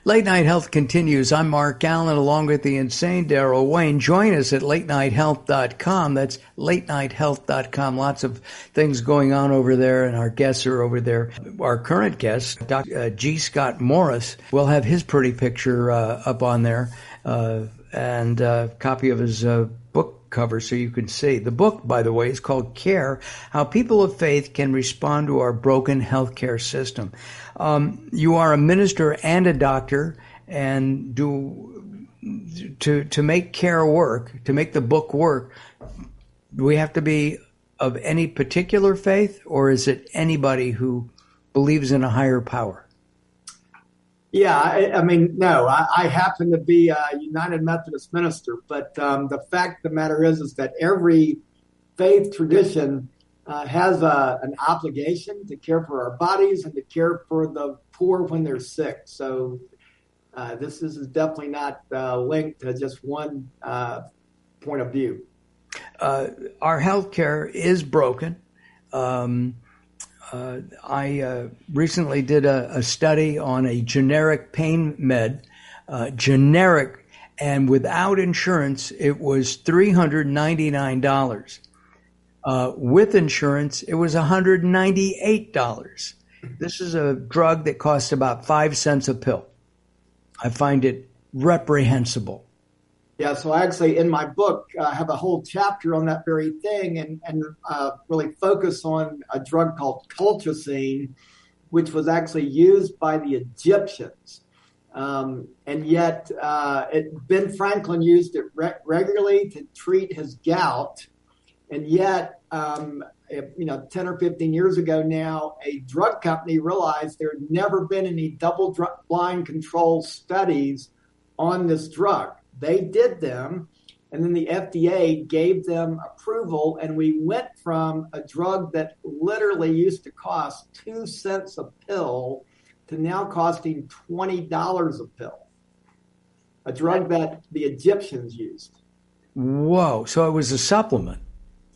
Late Night Health continues. I'm Mark Alyn along with the insane Daryl Wayne. Join us at latenighthealth.com. That's latenighthealth.com. Lots of things going on over there, and our guests are over there. Our current guest, Dr. G. Scott Morris, will have his pretty picture up on there and a copy of his book cover so you can see. The book, by the way, is called Care, How People of Faith Can Respond to Our Broken Healthcare System. You are a minister and a doctor, and to make care work, to make the book work, do we have to be of any particular faith, or is it anybody who believes in a higher power? Yeah, I mean, no, I happen to be a United Methodist minister, but the fact of the matter is that every faith tradition has an obligation to care for our bodies and to care for the poor when they're sick. So this is definitely not linked to just one point of view. Our healthcare is broken. I recently did a study on a generic pain med, generic, and without insurance, it was $399. With insurance, it was $198. This is a drug that costs about 5 cents a pill. I find it reprehensible. Yeah, so I actually, in my book, have a whole chapter on that very thing and really focus on a drug called colchicine, which was actually used by the Egyptians. And yet Ben Franklin used it regularly to treat his gout. And yet, 10 or 15 years ago now, a drug company realized there had never been any double-blind control studies on this drug. They did them, and then the FDA gave them approval, and we went from a drug that literally used to cost 2 cents a pill to now costing $20 a pill, a drug that the Egyptians used. Whoa, so it was a supplement,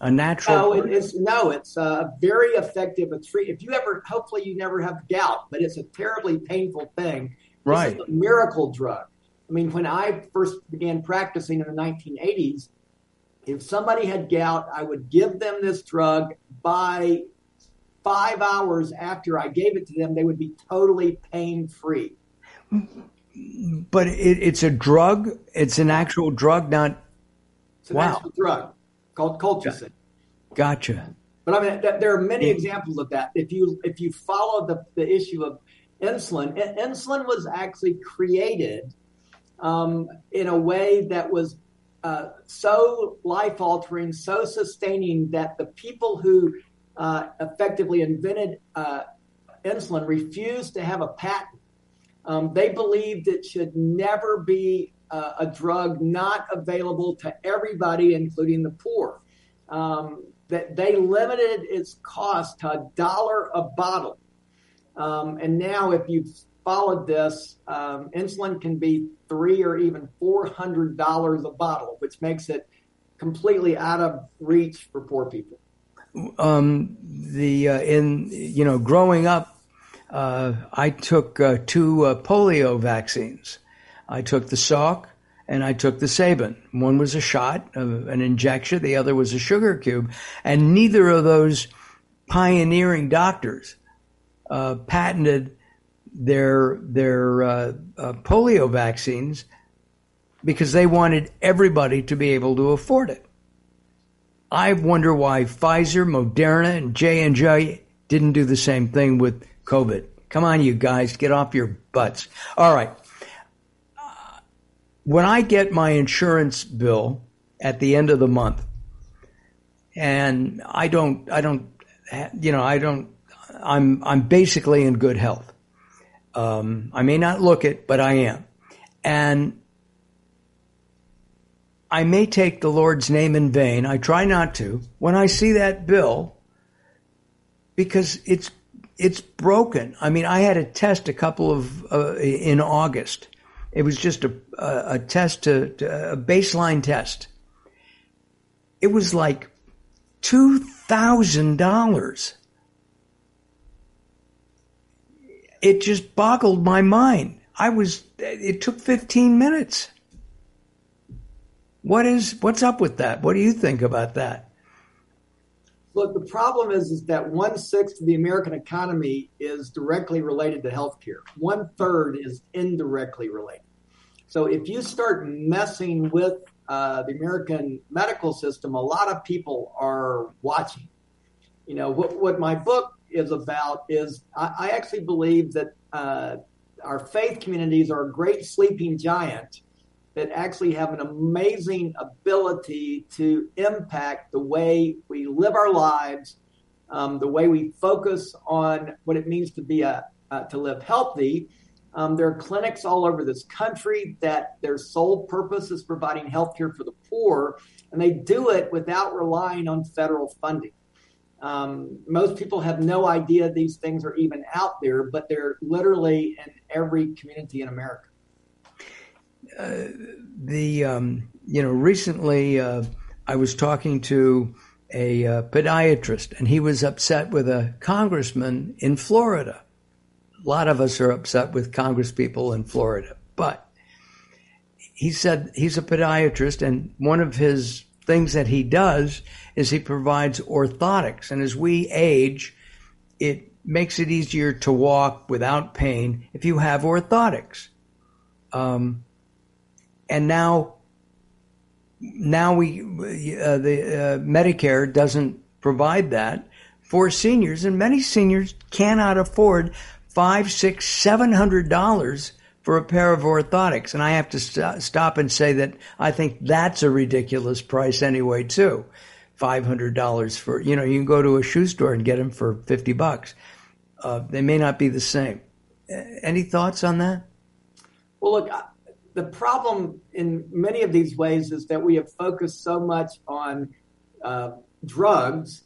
a natural... No, it's a very effective treatment. If you ever, hopefully you never have gout, but it's a terribly painful thing. Right. This is a miracle drug. I mean, when I first began practicing in the 1980s, if somebody had gout, I would give them this drug. By 5 hours after I gave it to them, they would be totally pain-free. But it's a drug? It's an actual drug, not... It's an actual drug called colchicine. Gotcha. But I mean, there are many examples of that. If you follow the issue of insulin, insulin was actually created in a way that was so life-altering, so sustaining that the people who effectively invented insulin refused to have a patent. They believed it should never be a drug not available to everybody, including the poor. That they limited its cost to $1 a bottle. And now if you've followed this, insulin can be $300 or even $400 a bottle, which makes it completely out of reach for poor people. Growing up, I took 2 polio vaccines. I took the Salk and I took the Sabin. One was a shot, an injection. The other was a sugar cube. And neither of those pioneering doctors patented their polio vaccines because they wanted everybody to be able to afford it. I wonder why Pfizer, Moderna, and J&J didn't do the same thing with COVID. Come on, you guys, get off your butts. All right. When I get my insurance bill at the end of the month, and I'm basically in good health. I may not look it, but I am. And I may take the Lord's name in vain. I try not to. When I see that bill, because it's broken. I mean, I had a test in August. It was just a test a baseline test. It was like $2,000. It just boggled my mind. It took 15 minutes. What's up with that? What do you think about that? Look, the problem is that 1/6 of the American economy is directly related to healthcare. 1/3 is indirectly related. So if you start messing with the American medical system, a lot of people are watching. You know, what my book is about is I actually believe that our faith communities are a great sleeping giant that actually have an amazing ability to impact the way we live our lives, the way we focus on what it means to be to live healthy. There are clinics all over this country that their sole purpose is providing healthcare for the poor, and they do it without relying on federal funding. Most people have no idea these things are even out there, but they're literally in every community in America. Recently I was talking to a podiatrist, and he was upset with a congressman in Florida. A lot of us are upset with congresspeople in Florida, but he said he's a podiatrist, and one of his things that he does is he provides orthotics. And as we age, it makes it easier to walk without pain if you have orthotics. And now the Medicare doesn't provide that for seniors, and many seniors cannot afford $500, $600, $700 for a pair of orthotics. And I have to stop and say that I think that's a ridiculous price anyway, too. $500 for, you can go to a shoe store and get them for $50. They may not be the same. Any thoughts on that? Well, look, the problem in many of these ways is that we have focused so much on drugs,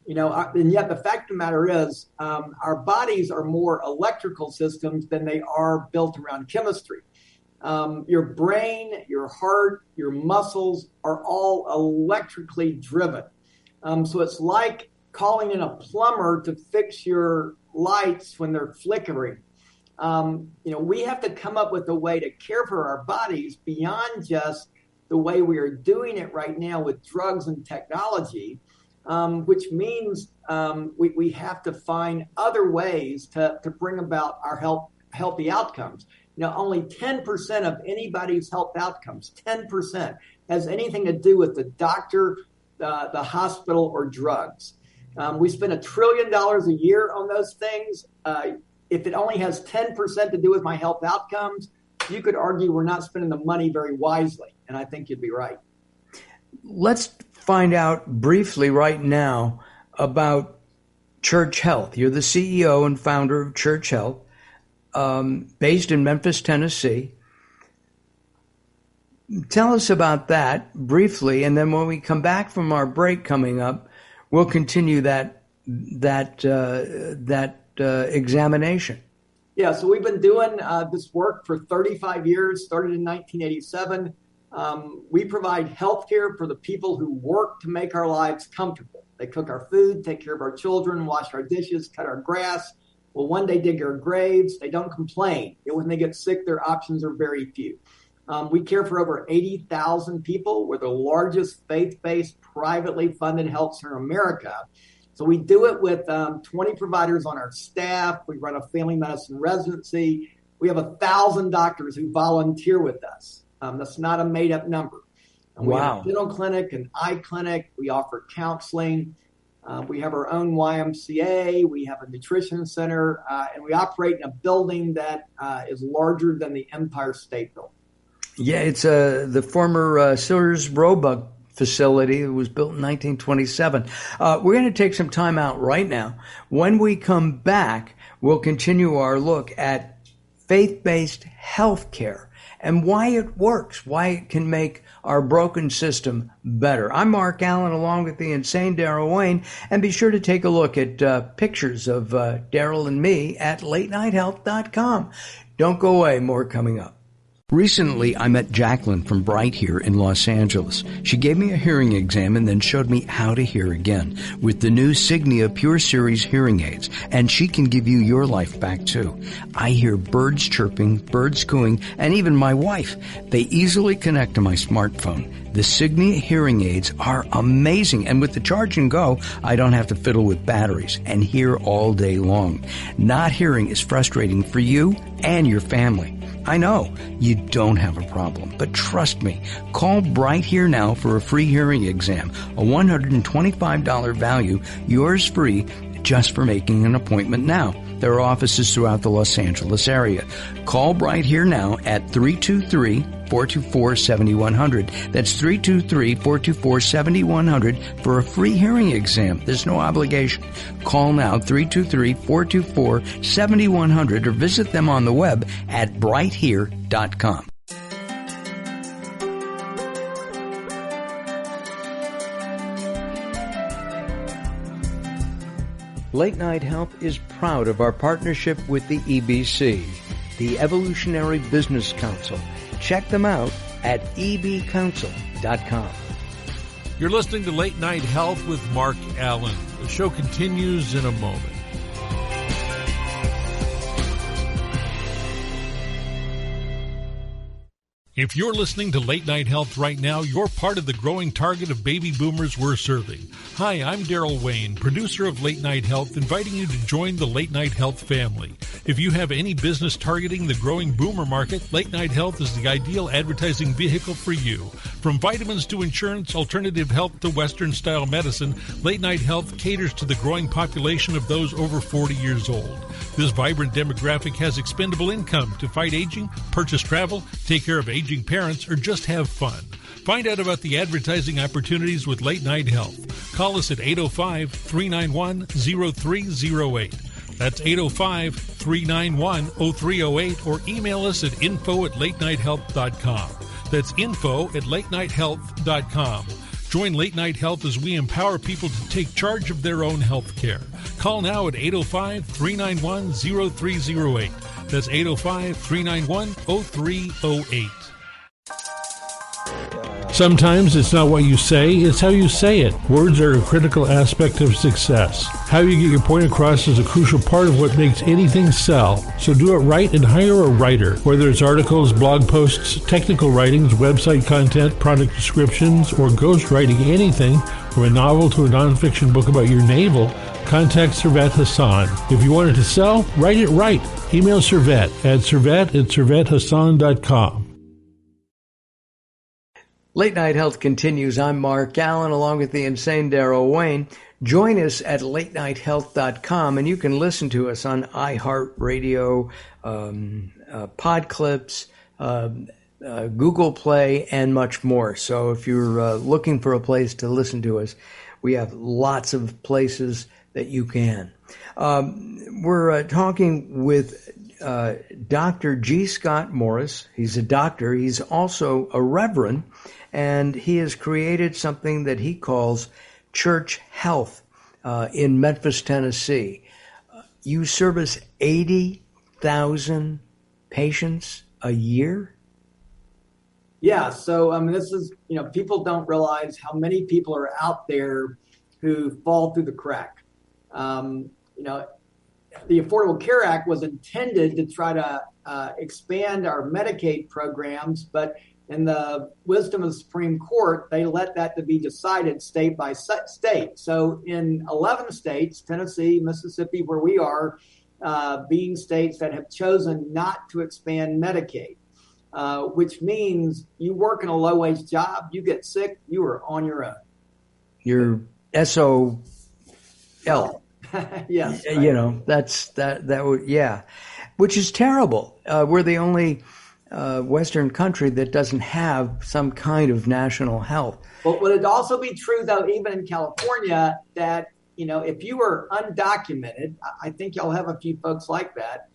and yet the fact of the matter is our bodies are more electrical systems than they are built around chemistry. Your brain, your heart, your muscles are all electrically driven. So it's like calling in a plumber to fix your lights when they're flickering. We have to come up with a way to care for our bodies beyond just the way we are doing it right now with drugs and technology, which means we have to find other ways to bring about our healthy outcomes. Only 10% of anybody's health outcomes, 10%, has anything to do with the doctor, the hospital, or drugs. We spend $1 trillion a year on those things. If it only has 10% to do with my health outcomes, you could argue we're not spending the money very wisely. And I think you'd be right. Let's find out briefly right now about Church Health. You're the CEO and founder of Church Health, based in Memphis, Tennessee. Tell us about that briefly, and then when we come back from our break coming up, we'll continue that examination. Yeah, so we've been doing this work for 35 years, started in 1987. We provide healthcare for the people who work to make our lives comfortable. They cook our food, take care of our children, wash our dishes, cut our grass. Well, one day dig our graves. They don't complain. When they get sick, their options are very few. We care for over 80,000 people. We're the largest faith-based, privately funded health center in America. So we do it with 20 providers on our staff. We run a family medicine residency. We have 1,000 doctors who volunteer with us. That's not a made-up number. And we have a dental clinic, an eye clinic. We offer counseling. We have our own YMCA. We have a nutrition center. And we operate in a building that is larger than the Empire State Building. Yeah, it's the former Sears Roebuck facility. It was built in 1927. We're going to take some time out right now. When we come back, we'll continue our look at faith-based healthcare and why it works, why it can make our broken system better. I'm Mark Alyn, along with the insane Daryl Wayne, and be sure to take a look at pictures of Daryl and me at latenighthealth.com. Don't go away, more coming up. Recently, I met Jacqueline from Bright here in Los Angeles. She gave me a hearing exam and then showed me how to hear again with the new Signia Pure Series hearing aids, and she can give you your life back too. I hear birds chirping, birds cooing, and even my wife. They easily connect to my smartphone. The Signia hearing aids are amazing, and with the charge and go, I don't have to fiddle with batteries and hear all day long. Not hearing is frustrating for you and your family. I know you don't have a problem, but trust me, call Bright Here now for a free hearing exam, a $125 value, yours free, just for making an appointment now. There are offices throughout the Los Angeles area. Call Bright Here now at 323-424-7100. That's 323-424-7100 for a free hearing exam. There's no obligation. Call now, 323-424-7100, or visit them on the web at brighthere.com. Late Night Health is proud of our partnership with the EBC, the Evolutionary Business Council. Check them out at ebcouncil.com. You're listening to Late Night Health with Mark Alyn. The show continues in a moment. If you're listening to Late Night Health right now, you're part of the growing target of baby boomers we're serving. Hi, I'm Daryl Wayne, producer of Late Night Health, inviting you to join the Late Night Health family. If you have any business targeting the growing boomer market, Late Night Health is the ideal advertising vehicle for you. From vitamins to insurance, alternative health to Western-style medicine, Late Night Health caters to the growing population of those over 40 years old. This vibrant demographic has expendable income to fight aging, purchase travel, take care of aging parents, or just have fun. Find out about the advertising opportunities with Late Night Health. Call us at 805-391-0308. That's 805-391-0308, or email us at info@latenighthealth.com. That's info@latenighthealth.com. Join Late Night Health as we empower people to take charge of their own health care. Call now at 805-391-0308. That's 805-391-0308. Sometimes it's not what you say, it's how you say it. Words are a critical aspect of success. How you get your point across is a crucial part of what makes anything sell. So do it right and hire a writer. Whether it's articles, blog posts, technical writings, website content, product descriptions, or ghostwriting anything from a novel to a nonfiction book about your navel, contact Servet Hassan. If you want it to sell, write it right. Email Servet at servet@servethassan.com. Late Night Health continues. I'm Mark Alyn, along with the insane Daryl Wayne. Join us at latenighthealth.com, and you can listen to us on iHeartRadio, Podclips, Google Play, and much more. So if you're looking for a place to listen to us, we have lots of places that you can. We're talking with Dr. G. Scott Morris. He's a doctor. He's also a reverend, and he has created something that he calls Church Health in Memphis, Tennessee. You service 80,000 patients a year? Yeah, so this is, people don't realize how many people are out there who fall through the crack. The Affordable Care Act was intended to try to expand our Medicaid programs, but in the wisdom of the Supreme Court, they let that to be decided state by state. So in 11 states, Tennessee, Mississippi, where we are, being states that have chosen not to expand Medicaid, which means you work in a low-wage job, you get sick, you are on your own. You're SOL. Yes. Right. That would, yeah, which is terrible. We're the only Western country that doesn't have some kind of national health. But would it also be true, though, even in California, that, if you were undocumented, I think y'all have a few folks like that,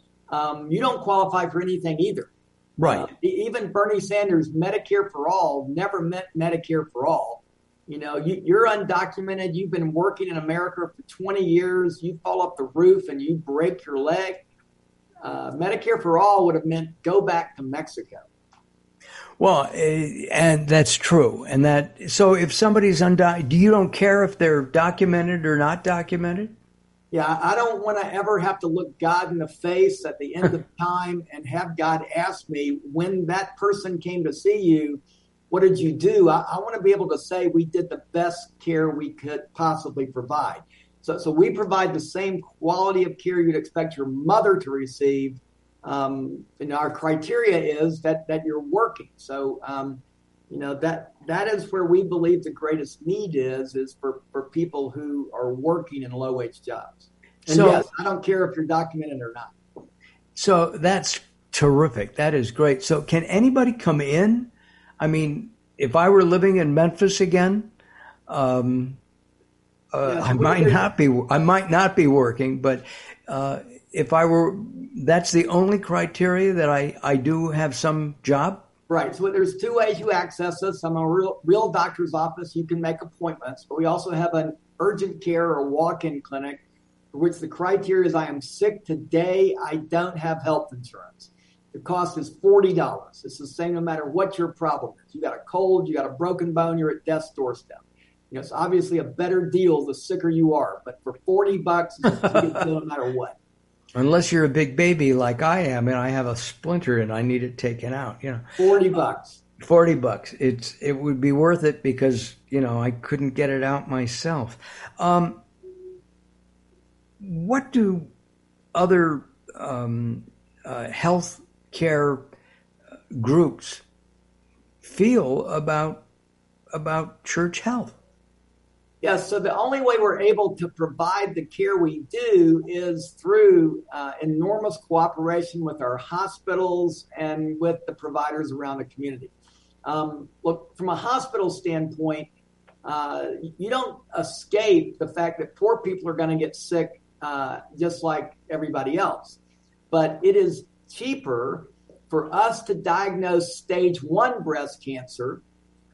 you don't qualify for anything either. Right. Even Bernie Sanders' Medicare for all never meant Medicare for all. You're undocumented. You've been working in America for 20 years. You fall off the roof and you break your leg. Medicare for all would have meant go back to Mexico. Well, and that's true. And so if somebody's undocumented, you don't care if they're documented or not documented? Yeah, I don't want to ever have to look God in the face at the end of time and have God ask me, when that person came to see you, what did you do? I want to be able to say we did the best care we could possibly provide. So we provide the same quality of care you'd expect your mother to receive. And our criteria is that you're working. So, that is where we believe the greatest need is for people who are working in low wage jobs. And so, yes, I don't care if you're documented or not. So that's terrific. That is great. So can anybody come in? I mean, if I were living in Memphis again, I might not be working, but if I were, that's the only criteria that I do have some job? Right. So there's two ways you access us. I'm a real doctor's office. You can make appointments, but we also have an urgent care or walk-in clinic for which the criteria is I am sick today. I don't have health insurance. The cost is $40. It's the same no matter what your problem is. You got a cold, you got a broken bone, you're at death's doorstep. It's obviously a better deal the sicker you are, but for $40, it's a good deal no matter what. Unless you're a big baby like I am and I have a splinter and I need it taken out, $40. $40. It would be worth it because, I couldn't get it out myself. What do other health care groups feel about church health? Yes, so the only way we're able to provide the care we do is through enormous cooperation with our hospitals and with the providers around the community. Look, from a hospital standpoint, you don't escape the fact that poor people are going to get sick just like everybody else. But it is cheaper for us to diagnose stage 1 breast cancer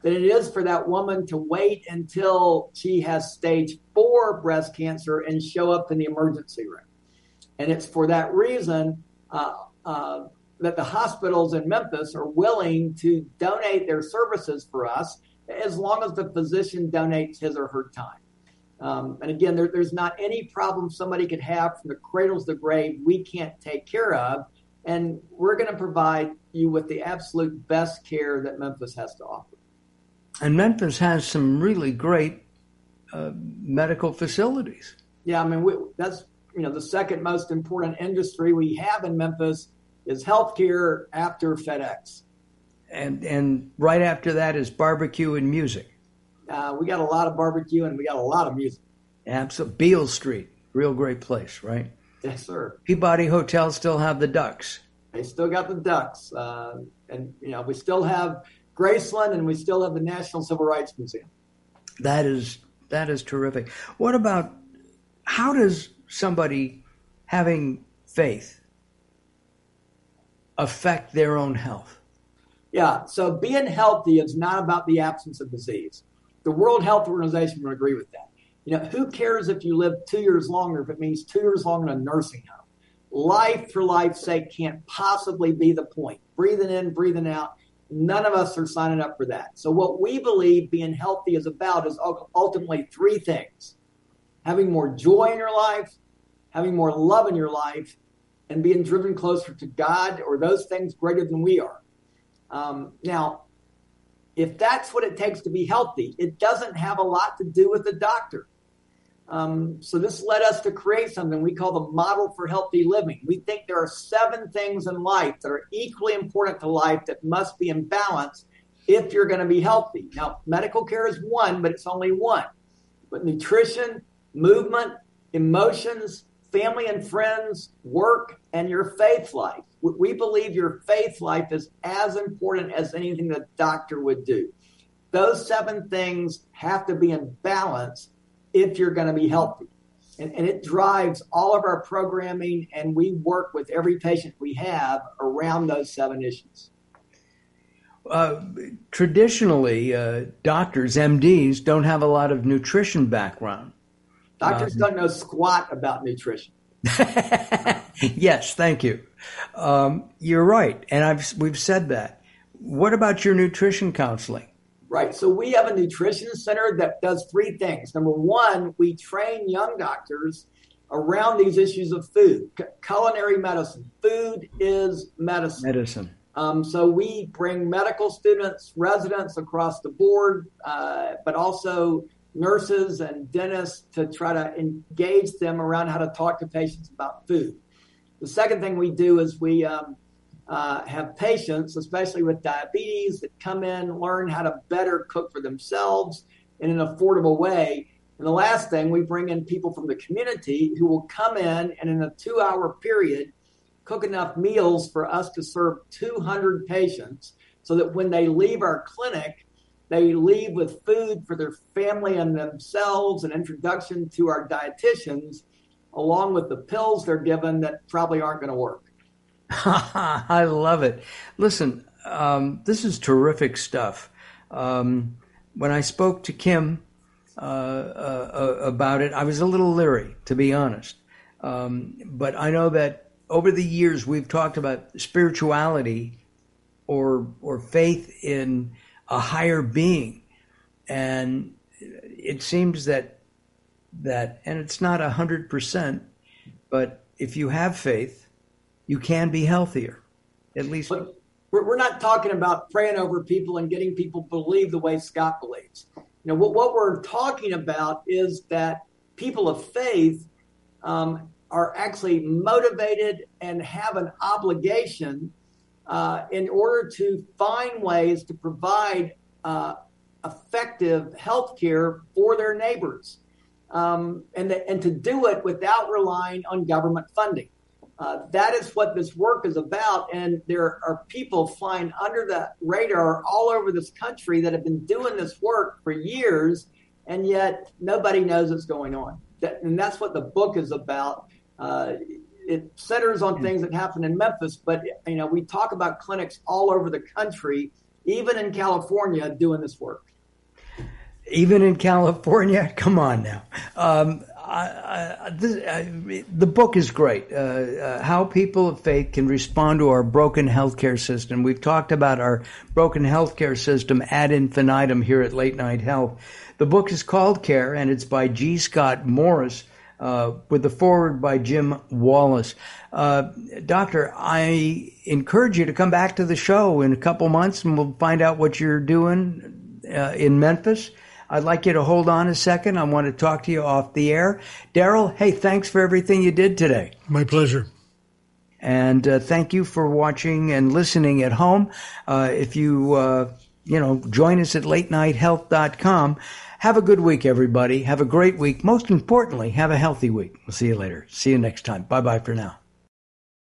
than it is for that woman to wait until she has stage 4 breast cancer and show up in the emergency room. And it's for that reason that the hospitals in Memphis are willing to donate their services for us as long as the physician donates his or her time. And again, there's not any problem somebody could have from the cradle to the grave we can't take care of. And we're going to provide you with the absolute best care that Memphis has to offer. And Memphis has some really great medical facilities. Yeah, I mean, that's the second most important industry we have in Memphis is healthcare after FedEx. And right after that is barbecue and music. We got a lot of barbecue and we got a lot of music. Absolutely. Beale Street, real great place, right? Yes, sir. Peabody Hotel still have the Ducks. They still got the Ducks. And we still have Graceland, and we still have the National Civil Rights Museum. That is terrific. What about, how does somebody having faith affect their own health? Yeah, so being healthy is not about the absence of disease. The World Health Organization would agree with that. Who cares if you live 2 years longer if it means 2 years longer in a nursing home? Life for life's sake can't possibly be the point. Breathing in, breathing out. None of us are signing up for that. So what we believe being healthy is about is ultimately 3 things. Having more joy in your life, having more love in your life, and being driven closer to God or those things greater than we are. Now, if that's what it takes to be healthy, it doesn't have a lot to do with the doctor. So this led us to create something we call the model for healthy living. We think there are 7 things in life that are equally important to life that must be in balance if you're going to be healthy. Now, medical care is one, but it's only one. But nutrition, movement, emotions, family and friends, work, and your faith life. We believe your faith life is as important as anything the doctor would do. Those 7 things have to be in balance if you're going to be healthy. And it drives all of our programming, and we work with every patient we have around those 7 issues. Traditionally, doctors, MDs, don't have a lot of nutrition background. Doctors don't know squat about nutrition. Yes, thank you. You're right, and we've said that. what about your nutrition counseling? Right. So we have a nutrition center that does three things. Number one, we train young doctors around these issues of food, culinary medicine. Food is medicine. So we bring medical students, residents across the board, but also nurses and dentists to try to engage them around how to talk to patients about food. The second thing we do is we have patients, especially with diabetes, that come in, learn how to better cook for themselves in an affordable way. And the last thing, we bring in people from the community who will come in and in a 2-hour period, cook enough meals for us to serve 200 patients so that when they leave our clinic, they leave with food for their family and themselves, an introduction to our dietitians, along with the pills they're given that probably aren't going to work. I love it. Listen, this is terrific stuff. When I spoke to Kim about it, I was a little leery, to be honest. But I know that over the years we've talked about spirituality or faith in a higher being, and it seems that and it's not 100%, but if you have faith, you can be healthier, at least. But we're not talking about praying over people and getting people to believe the way Scott believes. What we're talking about is that people of faith are actually motivated and have an obligation in order to find ways to provide effective health care for their neighbors, and to do it without relying on government funding. That is what this work is about, and there are people flying under the radar all over this country that have been doing this work for years, and yet nobody knows what's going on. And that's what the book is about. It centers on things that happen in Memphis, but we talk about clinics all over the country, even in California, doing this work. Even in California? Come on now. The book is great. How people of faith can respond to our broken healthcare system. We've talked about our broken healthcare system ad infinitum here at Late Night Health. The book is called Care, and it's by G. Scott Morris, with the foreword by Jim Wallace. Doctor, I encourage you to come back to the show in a couple months, and we'll find out what you're doing in Memphis. I'd like you to hold on a second. I want to talk to you off the air. Daryl, hey, thanks for everything you did today. My pleasure. And thank you for watching and listening at home. If you, join us at latenighthealth.com. Have a good week, everybody. Have a great week. Most importantly, have a healthy week. We'll see you later. See you next time. Bye-bye for now.